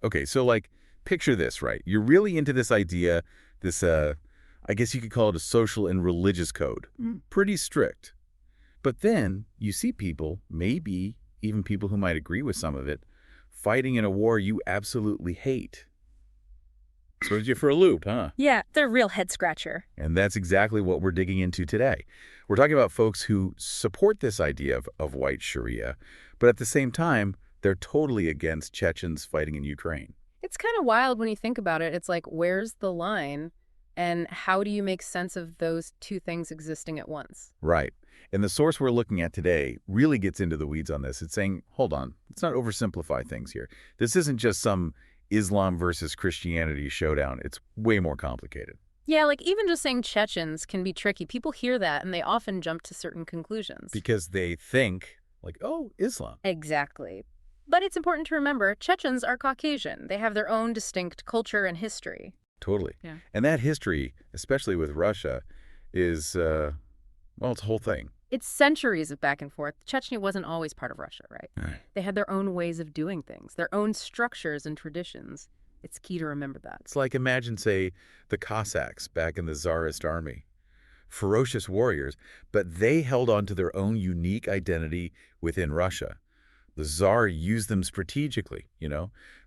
Okay, so like, picture this, right? You're really into this idea, this, I guess you could call it a social and religious code. Pretty strict. But then you see people, maybe even people who might agree with some of it, fighting in a war you absolutely hate. Throws you for a loop, huh? Yeah, they're a real head scratcher. And that's exactly what we're digging into today. We're talking about folks who support this idea of white Sharia, but at the same time, they're totally against Chechens fighting in Ukraine. It's kind of wild when you think about it. It's like, where's the line? And how do you make sense of those two things existing at once? Right. And the source we're looking at today really gets into the weeds on this. It's saying, hold on, let's not oversimplify things here. This isn't just some Islam versus Christianity showdown. It's way more complicated. Yeah, like even just saying Chechens can be tricky. People hear that and they often jump to certain conclusions. Because they think, like, oh, Islam. Exactly. But it's important to remember, Chechens are Caucasian. They have their own distinct culture and history. Totally. Yeah. And that history, especially with Russia, is, well, it's a whole thing. It's centuries of back and forth. Chechnya wasn't always part of Russia, right? Right. They had their own ways of doing things, their own structures and traditions. It's key to remember that. It's like, imagine, say, the Cossacks back in the Tsarist army. Ferocious warriors, but they held on to their own unique identity within Russia. The Tsar used them strategically,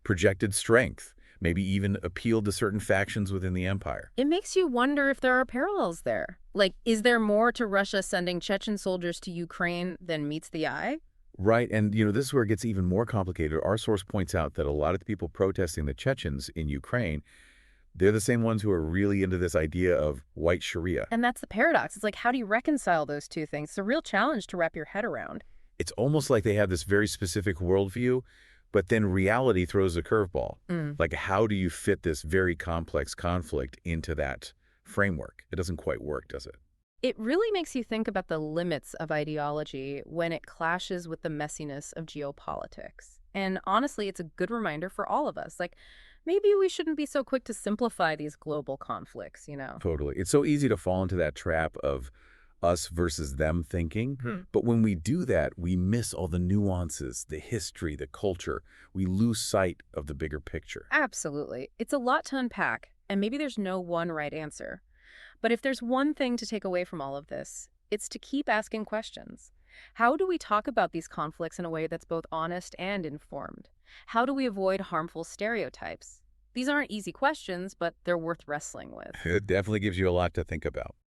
projected strength, maybe even appealed to certain factions within the empire. It makes you wonder if there are parallels there. Like, is there more to Russia sending Chechen soldiers to Ukraine than meets the eye? Right, and this is where it gets even more complicated. Our source points out that a lot of the people protesting the Chechens in Ukraine, they're the same ones who are really into this idea of white Sharia. And that's the paradox. It's like, how do you reconcile those two things? It's a real challenge to wrap your head around. It's almost like they have this very specific worldview, but then reality throws a curveball. Like, how do you fit this very complex conflict into that framework? It doesn't quite work, does it? It really makes you think about the limits of ideology when it clashes with the messiness of geopolitics. And honestly, it's a good reminder for all of us. Like, maybe we shouldn't be so quick to simplify these global conflicts. Totally. It's so easy to fall into that trap of us versus them thinking. But when we do that, we miss all the nuances, the history, the culture. We lose sight of the bigger picture. Absolutely. It's a lot to unpack, and maybe there's no one right answer. But if there's one thing to take away from all of this, it's to keep asking questions. How do we talk about these conflicts in a way that's both honest and informed? How do we avoid harmful stereotypes? These aren't easy questions, but they're worth wrestling with. It definitely gives you a lot to think about.